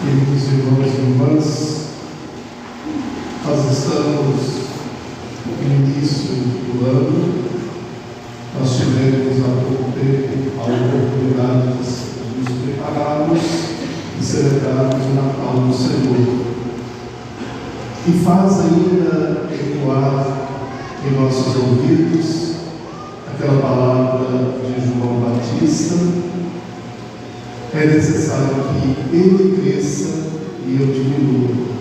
Queridos irmãos e irmãs, nós estamos no início do ano. Nós tivemos há pouco tempo a oportunidade de nos prepararmos e celebrarmos o Natal do Senhor. E faz ainda ecoar em nossos ouvidos aquela palavra de João Batista: é necessário que ele cresça e eu diminua.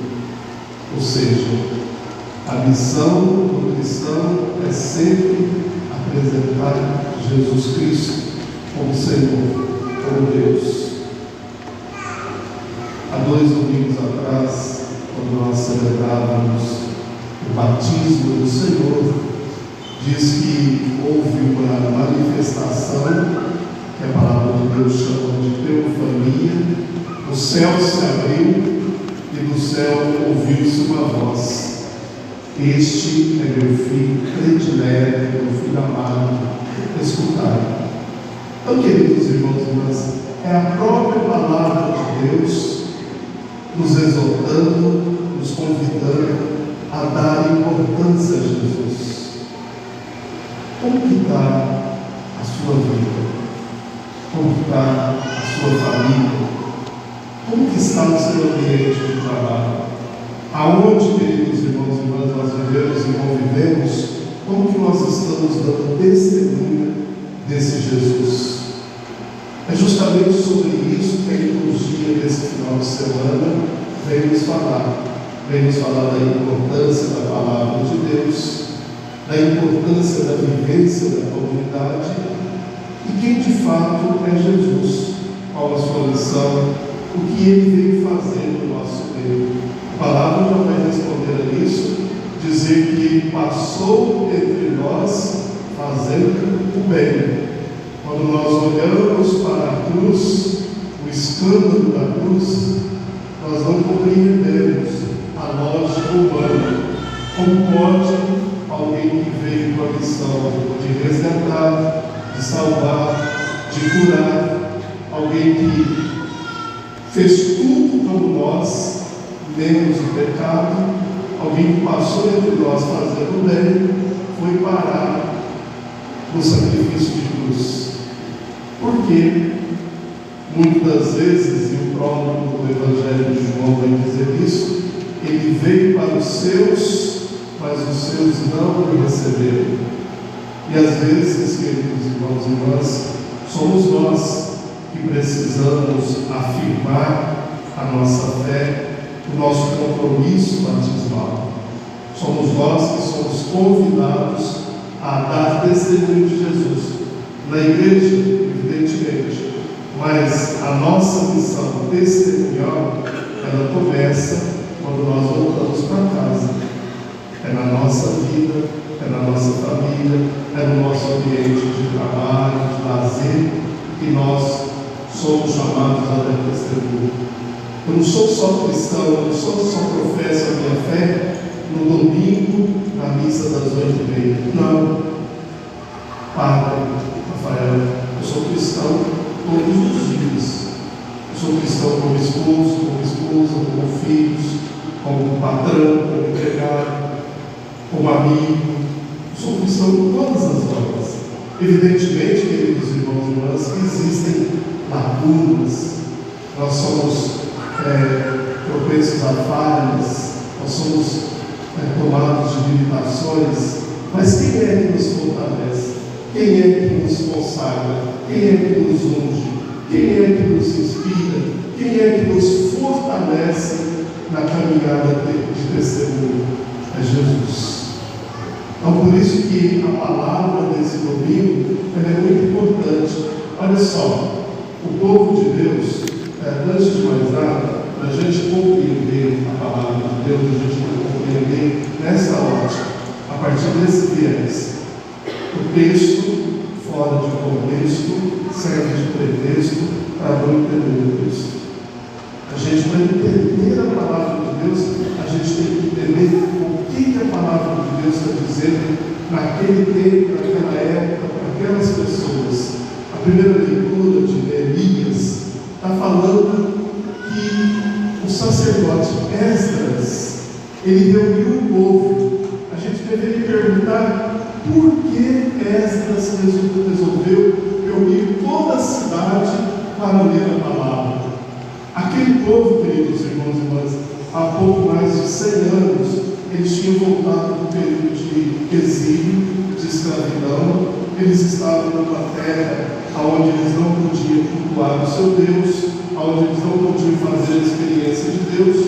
Ou seja, a missão do cristão é sempre apresentar Jesus Cristo como Senhor, como Deus. Há 2 domingos atrás, quando nós celebrávamos o batismo do Senhor, diz que houve uma manifestação, que a palavra de Deus chama de teofania. O céu se abriu e do céu ouviu-se uma voz: este é meu filho predileto, meu filho amado, escutai. Então, queridos irmãos e irmãs, é a própria palavra de Deus nos exortando, nos convidando a dar importância a Jesus. Como que está a sua vida? Como que está a sua família? Como que está o seu ambiente de trabalho? Aonde, queridos irmãos e irmãs, nós vivemos e convivemos, como que nós estamos dando testemunha desse Jesus? É justamente sobre isso que a liturgia desse final de semana vem nos falar. Vem nos falar da importância da palavra de Deus, da importância da vivência da comunidade e quem de fato é Jesus, qual a sua missão, o que ele veio fazer no nosso meio. A palavra já vai responder a isso, dizer que passou entre nós fazendo o bem. Quando nós olhamos para a cruz, o escândalo da cruz, nós não compreendemos a lógica humana. Como pode alguém que veio com a missão de resgatar, de salvar, de curar, alguém que fez tudo como nós, menos o pecado, alguém que passou entre nós fazendo o bem, foi parar no sacrifício de cruz? Porque muitas das vezes, e o prólogo do Evangelho de João vai dizer isso, ele veio para os seus, mas os seus não o receberam. E às vezes, queridos irmãos e irmãs, somos nós que precisamos afirmar a nossa fé, o nosso compromisso batismal. Somos nós que somos convidados a dar testemunho de Jesus na igreja, evidentemente, mas a nossa missão testemunhal, ela começa quando nós voltamos para casa. É na nossa vida, é na nossa família, é no nosso ambiente de trabalho, de lazer, que nós somos chamados a dar testemunho. Eu não sou só cristão, eu não só professo a minha fé no domingo, na missa das 8h30. Não. Padre Rafael, eu sou cristão todos os dias. Eu sou cristão como esposo, como esposa, como filhos, como patrão, como empregado, como amigo. Eu sou cristão em todas as horas. Evidentemente, queridos irmãos e irmãs, que existem lacunas. Nós somos propensos a falhas, nós somos tomados de limitações, mas quem é que nos fortalece? Quem é que nos consagra? Quem é que nos unge? Quem é que nos inspira? Quem é que nos fortalece na caminhada de testemunho? É Jesus. Então, por isso que a palavra desse domingo é muito importante. Olha só, o povo de Deus, antes de mais nada, para a gente compreender a palavra de Deus, a gente vai compreender nessa ótica, a partir desse viés. O texto, fora de contexto, serve de pretexto para não entender o texto. A gente, para entender a palavra de Deus, a gente tem que entender o que a palavra de Deus está dizendo naquele tempo, naquela época, para aquelas pessoas. A primeira leitura de Elias está falando que Ele reuniu o povo. A gente deveria perguntar por que Esdras resolveu reunir toda a cidade para ler a palavra. Aquele povo, queridos irmãos e irmãs, há pouco mais de 100 anos, eles tinham voltado do período de exílio, de escravidão. Eles estavam numa terra onde eles não podiam cultuar o seu Deus, onde eles não podiam fazer a experiência de Deus.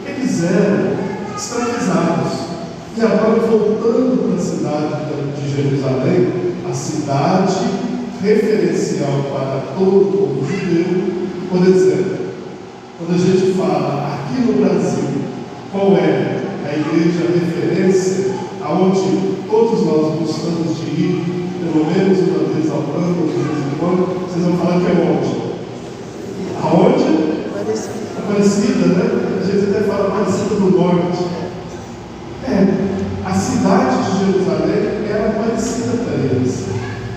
Eles eram escravizados. E agora, voltando para a cidade de Jerusalém, a cidade referencial para todo o povo judeu. Por exemplo, quando a gente fala aqui no Brasil, qual é a igreja referência aonde todos nós gostamos de ir, pelo menos uma vez ao ano, ou de vez em quando, vocês vão falar que é onde? Aonde? Aparecida, né? A gente até fala Aparecida do Norte. A cidade de Jerusalém era parecida para eles.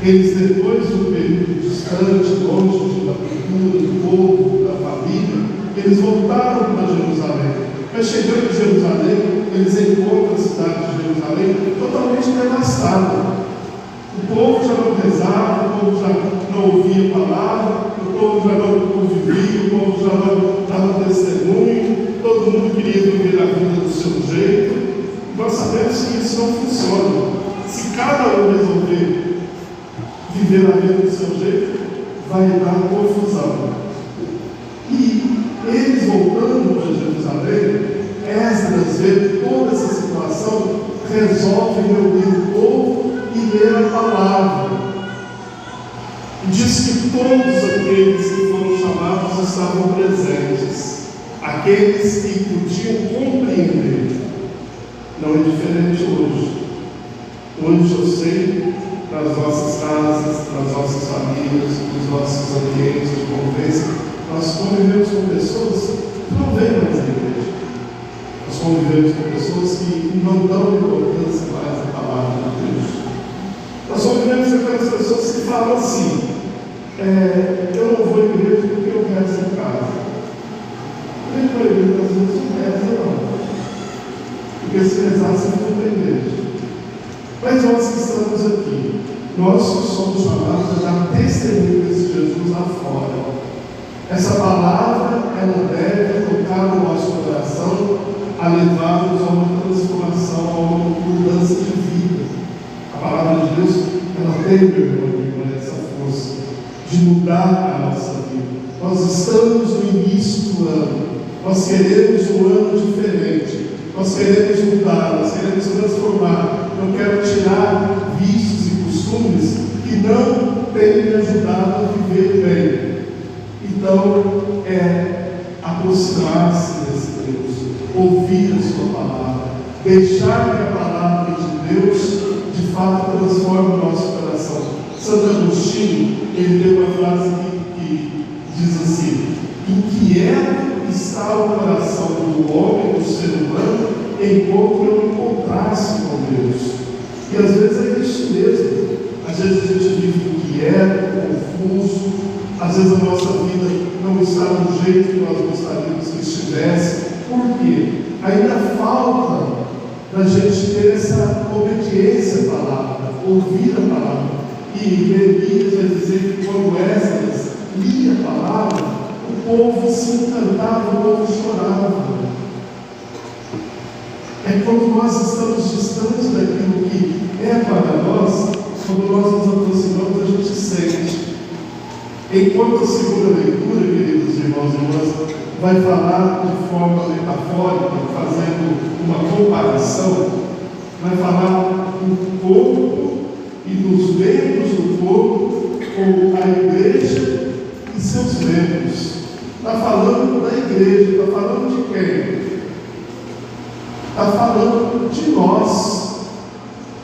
Eles, depois de um período distante, longe da cultura, do povo, da família, eles voltaram para Jerusalém. Mas chegando em Jerusalém, eles encontram a cidade de Jerusalém totalmente devastada. O povo já não rezava, o povo já não ouvia a palavra, o povo já não convivia, o povo já não dava testemunho, todo mundo queria viver a vida do seu jeito. Nós sabemos que isso não funciona. Se cada um resolver viver a vida do seu jeito, vai dar confusão. E eles voltando para Jerusalém, Esdras, vendo toda essa situação, resolve reunir o povo e ler a palavra. Diz que todos aqueles que foram chamados estavam presentes, aqueles que podiam compreender. Não é diferente hoje. Hoje eu sei, nas nossas casas, nas nossas famílias, nos nossos ambientes de convivência, nós convivemos com pessoas que não vêm mais à igreja. Nós convivemos com pessoas que não dão importância mais à palavra de Deus. Nós convivemos com aquelas pessoas que falam assim: eu não vou à igreja porque eu rezo em casa. Eu não vou à igreja, às vezes não reza, não. Porque se rezasse, não tem igreja. Mas nós que estamos aqui, nós que somos chamados a dar testemunho desse Jesus lá fora. Essa palavra, ela deve tocar no nosso coração, a levar-nos a uma transformação, a uma mudança de vida. A palavra de Deus, ela tem, meu irmão, essa força de mudar a nossa vida. Nós estamos no início do ano, nós queremos um ano diferente, nós queremos mudar, nós queremos transformar. Eu quero tirar vícios e costumes que não têm me ajudado a viver bem. Então, aproximar-se desse Deus, ouvir a sua palavra, deixar que a palavra de Deus, de fato, transforme o nosso coração. Santo Agostinho, ele tem uma frase que diz assim: inquieto está o coração do homem, do ser humano, enquanto não encontrar-se com Deus. E às vezes é isso mesmo. Às vezes a gente vive inquieto, confuso. Às vezes a nossa vida não está do jeito que nós gostaríamos que estivesse. Por quê? Ainda falta da gente ter essa obediência à palavra, ouvir a palavra. E Neemias vai dizer que quando Esdras lia a palavra, o povo se encantava, o povo chorava. É quando nós estamos distantes daquilo que é para nós, quando nós nos aproximamos, a gente sente. Enquanto a segunda leitura, queridos irmãos e irmãs, vai falar de forma metafórica, fazendo uma comparação, vai falar do corpo e dos membros do corpo com a igreja e seus membros. Está falando da igreja, está falando de quem? Está falando de nós.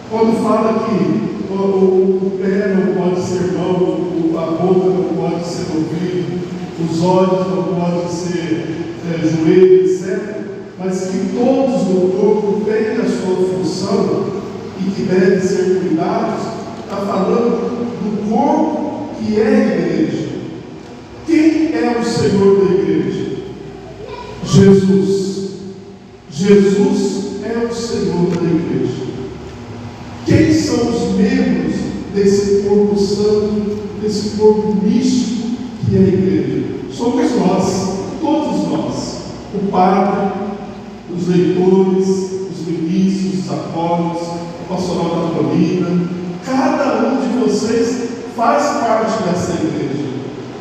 Quando fala que o pé não pode ser mão, a boca não pode ser ouvido, os olhos não podem ser joelho, etc. Mas que todos no corpo têm a sua função e que devem ser cuidados. Está falando do corpo que é a igreja. Quem é o Senhor da igreja? Jesus. Jesus desse corpo santo, desse corpo místico que é a igreja. Somos nós, todos nós, o padre, os leitores, os ministros, os apóstolos, o pastoral da colina. Cada um de vocês faz parte dessa igreja.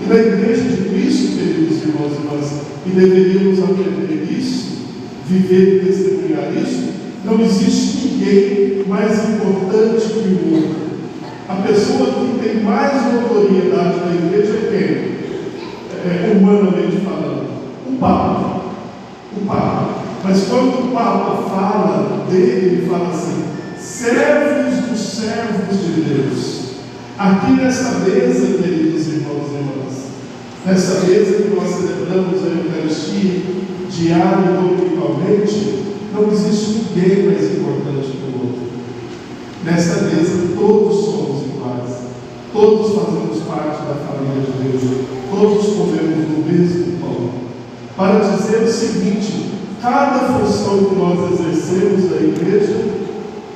E na igreja de Cristo, queridos irmãos e irmãs, e deveríamos aprender isso, viver e testemunhar isso. Não existe ninguém mais importante que o outro. A pessoa que tem mais notoriedade na igreja é quem? Humanamente falando, o Papa. O Papa. Mas quando o Papa fala dele, ele fala assim: servos dos servos de Deus. Aqui nessa mesa, queridos irmãos e irmãs, nessa mesa que nós celebramos a Eucaristia diário e dominicalmente, não existe ninguém mais importante que o outro. Nesta mesa todos somos iguais, todos fazemos parte da família de Deus, todos comemos do mesmo pão. Para dizer o seguinte: cada função que nós exercemos na igreja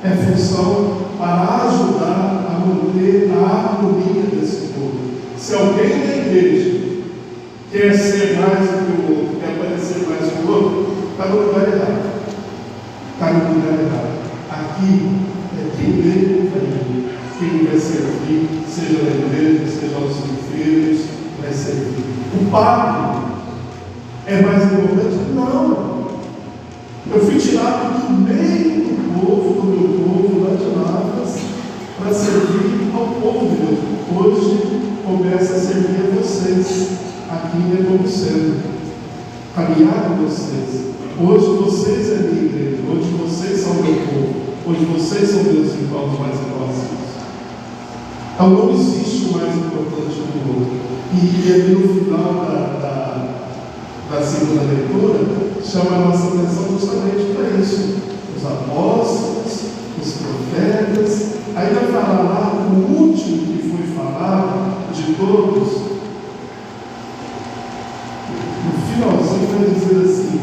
é função para ajudar a manter a harmonia desse povo. Se alguém da igreja quer ser mais do que o outro, quer parecer mais que o outro, está no lugar errado. Está no lugar errado. Aqui é quem lê o reino, quem vai servir, seja na igreja, seja aos enfermos, vai servir. O padre é mais importante? Não. Eu fui tirado do meio do povo, do meu povo, lá de Lavras, para servir ao povo de Deus. Hoje começa a servir a vocês, aqui em Nepomuceno, caminhar com vocês. Hoje vocês é minha igreja, hoje vocês são meu povo, hoje vocês são meus irmãos mais próximos. Então não existe o mais importante do outro. E ali no final da segunda leitura, chama a nossa atenção justamente para isso. Os apóstolos, os profetas, aí vai falar lá o último que foi falado de todos. No finalzinho vai dizer assim: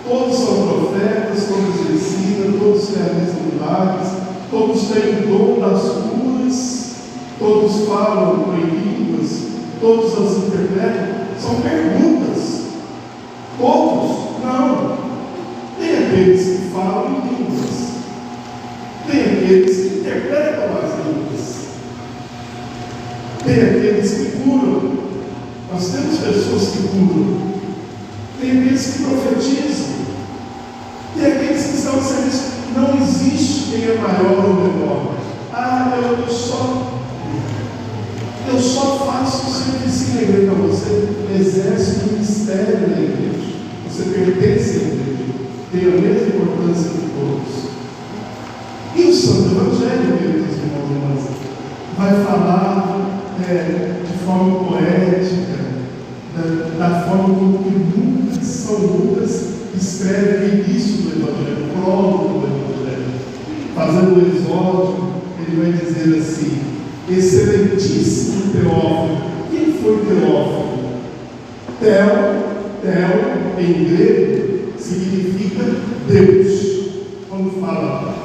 todos são profetas, todos ensinam, todos realizam milagres, todos têm o dom das curas, todos falam em línguas, todos as interpretam. São perguntas. Todos? Não. Tem aqueles que falam em línguas, tem aqueles que interpretam as línguas, tem aqueles que curam. Nós temos pessoas que curam, tem aqueles que profetizam, tem aqueles que estão serviço. Não existe quem é maior ou menor. Eu só faço o serviço na igreja. Você exerce o ministério na igreja, você pertence à igreja, tem a mesma importância que todos. E o Santo Evangelho, queridos irmãos e irmãs, vai falar de forma poética, da forma como que São Lucas escreve o início do Evangelho, o prólogo do Evangelho. Fazendo o exódio, ele vai dizer assim: excelentíssimo Teófilo. Quem foi Teófilo? Theo, em grego, significa Deus. Quando fala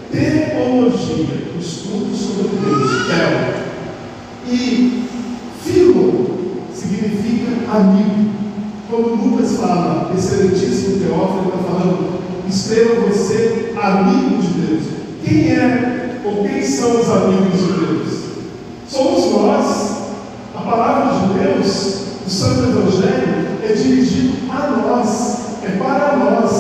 teologia, estudo sobre Deus, e filo significa amigo. Quando Lucas fala excelentíssimo Teófilo, ele está falando: escreva você amigo de Deus. Quem é ou quem são os amigos de Deus? Somos nós. A palavra de Deus, o Santo Evangelho, é dirigido a nós, é para nós.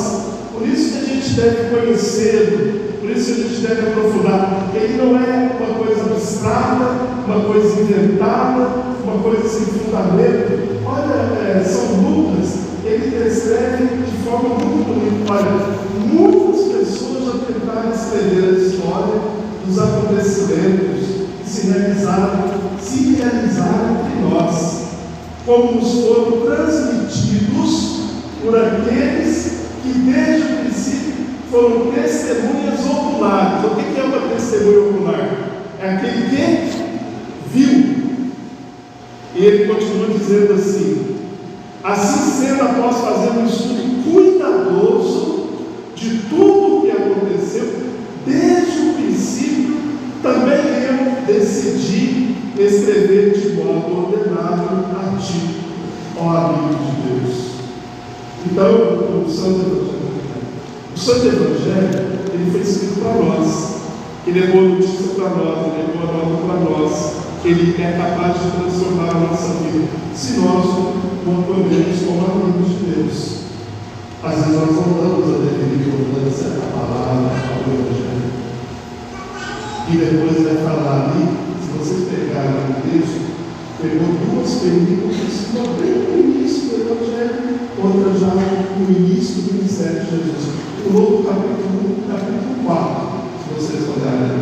Por isso que a gente deve conhecê-lo, por isso que a gente deve aprofundar. Ele não é uma coisa abstrata, uma coisa inventada, uma coisa sem fundamento. Olha, São Lucas, ele descreve de forma muito bonita. Olha, muitas pessoas já tentaram escrever a história dos acontecimentos que se realizaram entre nós, como nos foram transmitidos por aqueles que desde o princípio foram testemunhas oculares. O que é uma testemunha ocular? É aquele que viu. E ele continua dizendo assim: assim sendo, após fazer um estudo cuidadoso de tudo o que aconteceu desde o princípio, também escrever de modo ordenado a ti, ó amigo de Deus. Então, o Santo Evangelho, ele foi escrito para nós, ele é boa notícia para nós, ele é boa nova para nós, ele é capaz de transformar a nossa vida, se nós o acolhemos como amigos de Deus. Às vezes nós não damos a devida importância à palavra, ao Evangelho. E depois vai falar ali, se vocês pegarem o texto, pegou duas perguntas, uma bem no início do Evangelho, outra já no início do ministério de Jesus. Pulou do capítulo 4, se vocês olharem,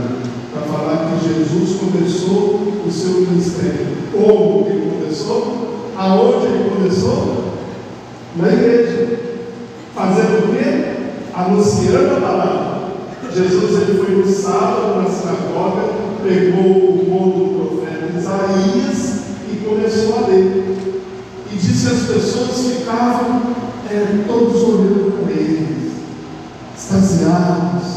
para falar que Jesus começou o seu ministério. Como ele começou? Aonde ele começou? Na igreja. Fazendo o quê? Anunciando a palavra. Jesus ele foi no sábado na sinagoga, pegou o rolo do profeta Isaías e começou a ler. E disse às pessoas ficavam todos olhando para ele, extasiados.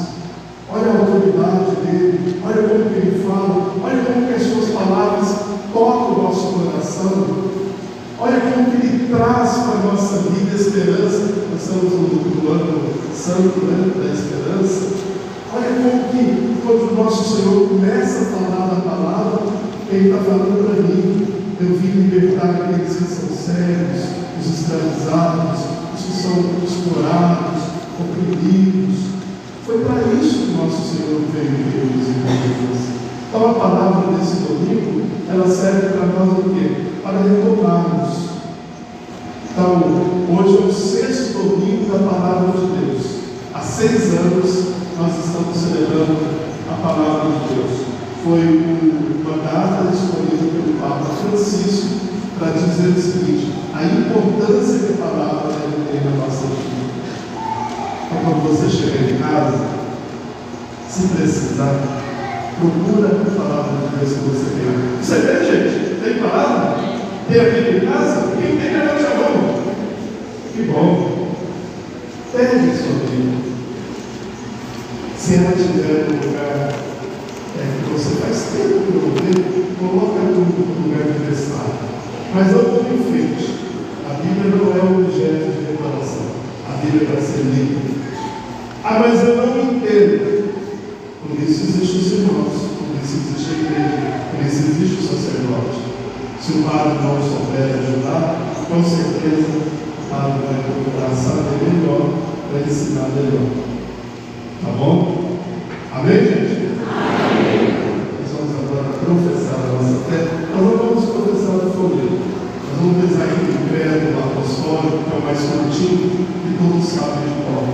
Olha a autoridade dele, olha como que ele fala, olha como que as suas palavras tocam o nosso coração. Olha como que ele traz para a nossa vida esperança. Nós estamos no ano santo, da esperança. Olha como que quando o nosso Senhor começa a falar da palavra, ele está falando para mim. Eu vim libertar aqueles que são cegos, os escravizados, os que são explorados, oprimidos. Foi para isso que o nosso Senhor veio, meus irmãos. Então a palavra desse domingo, ela serve para nós o quê? Para retomarmos. Então, hoje é o 6º domingo da palavra de Deus. Há 6 anos nós estamos celebrando a palavra de Deus. Foi uma data escolhida pelo Papa Francisco para dizer o seguinte: a importância que a palavra deve ter na nossa vida. Então, quando você chegar em casa, se precisar, procura a palavra de Deus que você tem. Você vê, gente? Tem palavra? Tem a Bíblia em casa? Quem tem, levante a mão. Que bom. Pegue sua Bíblia. Se ela estiver no lugar que você faz tempo que não vê, coloca no lugar de prestar. Mas não como enfeite. A Bíblia não é um objeto de decoração. A Bíblia é para ser lida. Ah, mas eu não entendo. Por isso existe os irmãos, por isso existe a igreja, por isso existe o sacerdote. Se o padre não souber ajudar, com certeza o padre vai procurar saber melhor, vai ensinar melhor. Tá bom? Amém, gente? Amém. Nós vamos agora professar a nossa fé. Nós não vamos professar o folheto. Nós vamos rezar aquele credo apostólico, que é o mais curtinho, que todos sabem de qual.